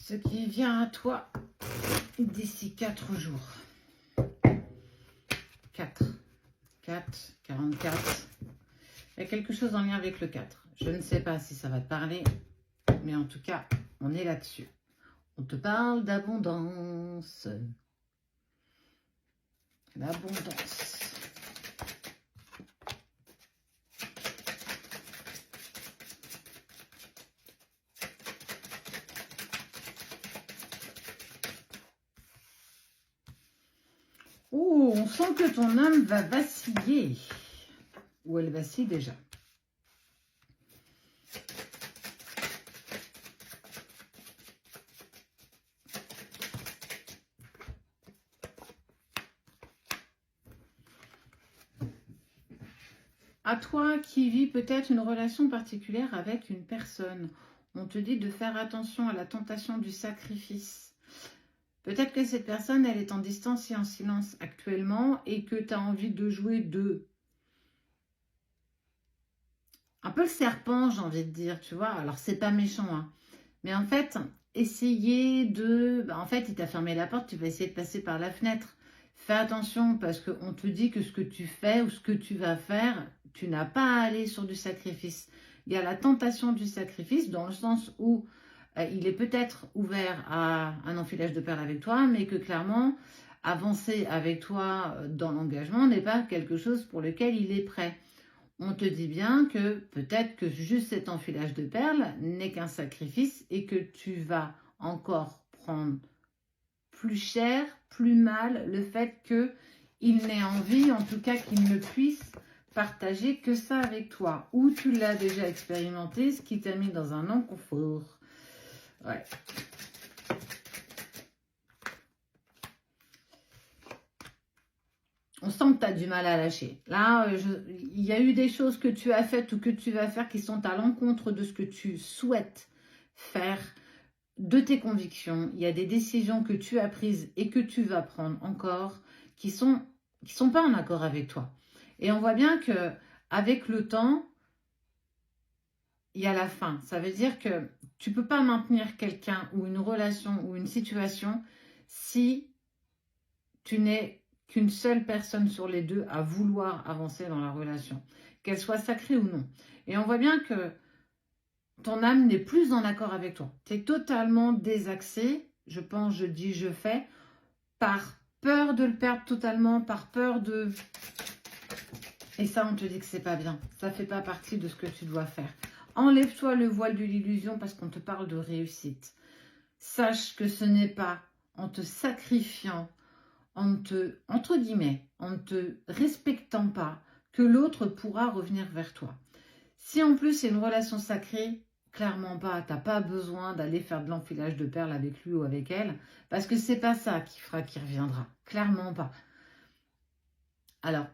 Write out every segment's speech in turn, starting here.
ce qui vient à toi d'ici 4 jours. 4, 44. Il y a quelque chose en lien avec le 4. Je ne sais pas si ça va te parler, mais en tout cas, on est là-dessus. On te parle d'abondance. L'abondance. Oh, on sent que ton âme va vaciller. Ou elle vacille déjà. À toi qui vis peut-être une relation particulière avec une personne, on te dit de faire attention à la tentation du sacrifice. Peut-être que cette personne, elle est en distance et en silence actuellement et que tu as envie de jouer un peu le serpent, j'ai envie de dire, tu vois. Alors, c'est pas méchant, hein. Mais en fait, essayer de... en fait, il t'a fermé la porte, tu vas essayer de passer par la fenêtre. Fais attention parce qu'on te dit que ce que tu fais ou ce que tu vas faire, tu n'as pas à aller sur du sacrifice. Il y a la tentation du sacrifice dans le sens où il est peut-être ouvert à un enfilage de perles avec toi, mais que clairement, avancer avec toi dans l'engagement n'est pas quelque chose pour lequel il est prêt. On te dit bien que peut-être que juste cet enfilage de perles n'est qu'un sacrifice et que tu vas encore prendre plus cher, plus mal le fait qu'il n'ait envie, en tout cas qu'il ne puisse partager que ça avec toi. Ou tu l'as déjà expérimenté, ce qui t'a mis dans un inconfort. Ouais. On sent que tu as du mal à lâcher. Là, il y a eu des choses que tu as faites ou que tu vas faire qui sont à l'encontre de ce que tu souhaites faire, de tes convictions. Il y a des décisions que tu as prises et que tu vas prendre encore qui sont pas en accord avec toi. Et on voit bien que avec le temps, il y a la fin. Ça veut dire que tu ne peux pas maintenir quelqu'un ou une relation ou une situation si tu n'es qu'une seule personne sur les deux à vouloir avancer dans la relation, qu'elle soit sacrée ou non. Et on voit bien que ton âme n'est plus en accord avec toi. Tu es totalement désaxé, je pense, je dis, je fais, par peur de le perdre totalement, par peur de... Et ça, on te dit que c'est pas bien. Ça fait pas partie de ce que tu dois faire. Enlève-toi le voile de l'illusion parce qu'on te parle de réussite. Sache que ce n'est pas en te sacrifiant, entre guillemets, en ne te respectant pas, que l'autre pourra revenir vers toi. Si en plus c'est une relation sacrée, clairement pas, tu n'as pas besoin d'aller faire de l'enfilage de perles avec lui ou avec elle, parce que c'est pas ça qui fera qu'il reviendra, clairement pas. Alors,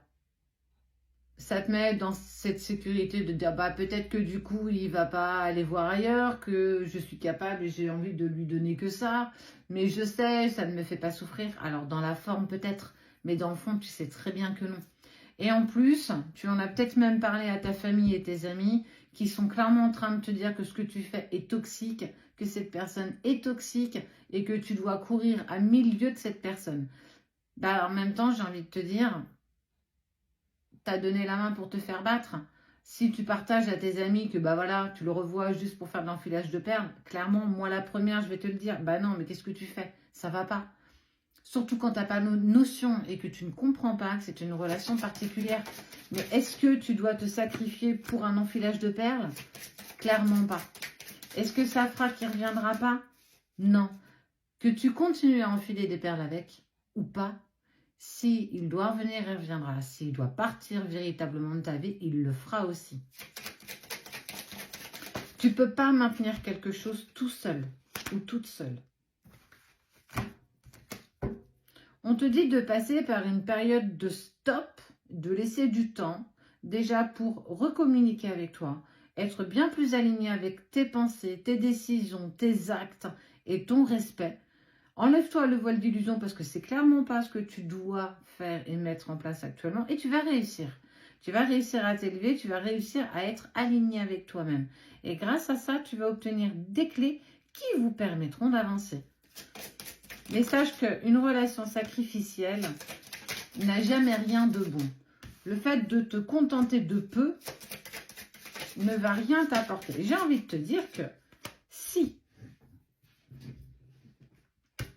ça te met dans cette sécurité de dire, bah peut-être que du coup, il va pas aller voir ailleurs, que je suis capable et j'ai envie de lui donner que ça, mais je sais, ça ne me fait pas souffrir. Alors, dans la forme peut-être, mais dans le fond, tu sais très bien que non. Et en plus, tu en as peut-être même parlé à ta famille et tes amis qui sont clairement en train de te dire que ce que tu fais est toxique, que cette personne est toxique et que tu dois courir à 1000 lieues de cette personne. Bah, en même temps, j'ai envie de te dire... T'as donné la main pour te faire battre. Si tu partages à tes amis que bah voilà, tu le revois juste pour faire de l'enfilage de perles, clairement, moi la première, je vais te le dire, bah non, mais qu'est-ce que tu fais? Ça va pas. Surtout quand tu n'as pas notion et que tu ne comprends pas que c'est une relation particulière. Mais est-ce que tu dois te sacrifier pour un enfilage de perles? Clairement pas. Est-ce que ça fera qu'il ne reviendra pas? Non. Que tu continues à enfiler des perles avec ou pas? S'il doit revenir, il reviendra. S'il doit partir véritablement de ta vie, il le fera aussi. Tu ne peux pas maintenir quelque chose tout seul ou toute seule. On te dit de passer par une période de stop, de laisser du temps, déjà pour recommuniquer avec toi, être bien plus aligné avec tes pensées, tes décisions, tes actes et ton respect. Enlève-toi le voile d'illusion parce que c'est clairement pas ce que tu dois faire et mettre en place actuellement et tu vas réussir. Tu vas réussir à t'élever, tu vas réussir à être aligné avec toi-même. Et grâce à ça, tu vas obtenir des clés qui vous permettront d'avancer. Mais sache qu'une relation sacrificielle n'a jamais rien de bon. Le fait de te contenter de peu ne va rien t'apporter. J'ai envie de te dire que si,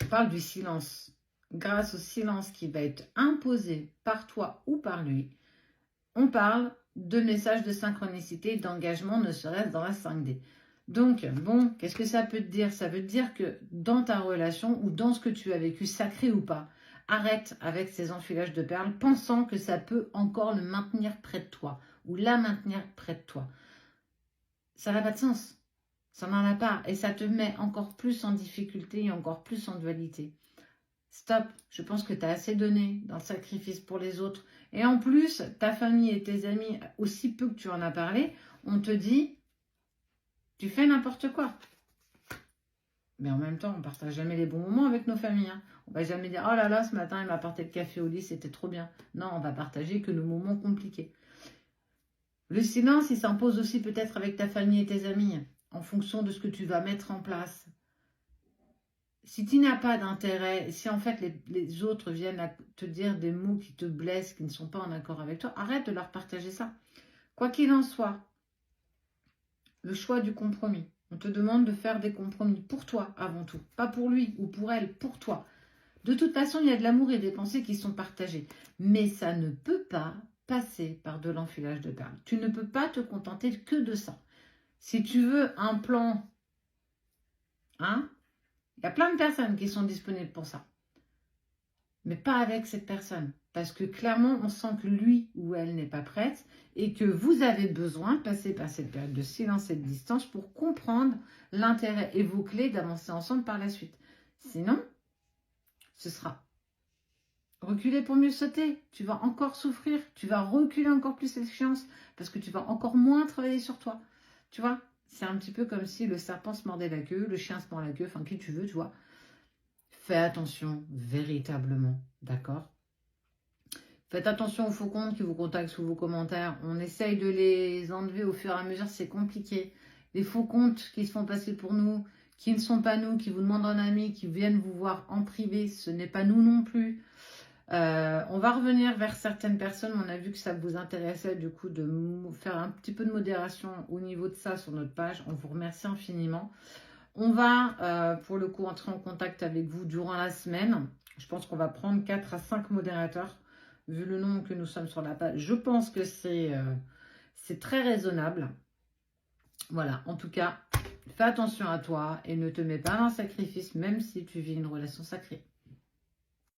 on parle du silence, grâce au silence qui va être imposé par toi ou par lui, on parle de messages de synchronicité, d'engagement, ne serait-ce dans la 5D. Donc, bon, qu'est-ce que ça peut te dire? Ça veut te dire que dans ta relation ou dans ce que tu as vécu, sacré ou pas, arrête avec ces enfilages de perles, pensant que ça peut encore le maintenir près de toi ou la maintenir près de toi. Ça n'a pas de sens. Ça n'en a pas. Et ça te met encore plus en difficulté et encore plus en dualité. Stop. Je pense que tu as assez donné dans le sacrifice pour les autres. Et en plus, ta famille et tes amis, aussi peu que tu en as parlé, on te dit... Tu fais n'importe quoi. Mais en même temps, on ne partage jamais les bons moments avec nos familles. Hein. On ne va jamais dire « Oh là là, ce matin, il m'a apporté le café au lit, c'était trop bien. » Non, on va partager que nos moments compliqués. Le silence, il s'impose aussi peut-être avec ta famille et tes amis, en fonction de ce que tu vas mettre en place. Si tu n'as pas d'intérêt, si en fait les autres viennent à te dire des mots qui te blessent, qui ne sont pas en accord avec toi, arrête de leur partager ça. Quoi qu'il en soit, le choix du compromis. On te demande de faire des compromis pour toi avant tout. Pas pour lui ou pour elle, pour toi. De toute façon, il y a de l'amour et des pensées qui sont partagées. Mais ça ne peut pas passer par de l'enfilage de perles. Tu ne peux pas te contenter que de ça. Si tu veux un plan, hein, il y a plein de personnes qui sont disponibles pour ça. Mais pas avec cette personne. Parce que clairement, on sent que lui ou elle n'est pas prête et que vous avez besoin de passer par cette période de silence et de distance pour comprendre l'intérêt et vos clés d'avancer ensemble par la suite. Sinon, ce sera reculer pour mieux sauter. Tu vas encore souffrir. Tu vas reculer encore plus l'échéance parce que tu vas encore moins travailler sur toi. Tu vois, c'est un petit peu comme si le serpent se mordait la queue, le chien se mord la queue, enfin qui tu veux, tu vois. Fais attention véritablement, d'accord? Faites attention aux faux comptes qui vous contactent sous vos commentaires. On essaye de les enlever au fur et à mesure, c'est compliqué. Les faux comptes qui se font passer pour nous, qui ne sont pas nous, qui vous demandent un ami, qui viennent vous voir en privé, ce n'est pas nous non plus. On va revenir vers certaines personnes. On a vu que ça vous intéressait du coup de faire un petit peu de modération au niveau de ça sur notre page. On vous remercie infiniment. On va pour le coup entrer en contact avec vous durant la semaine. Je pense qu'on va prendre 4 à 5 modérateurs. Vu le nombre que nous sommes sur la page, je pense que c'est très raisonnable. Voilà, en tout cas, fais attention à toi et ne te mets pas dans le sacrifice, même si tu vis une relation sacrée.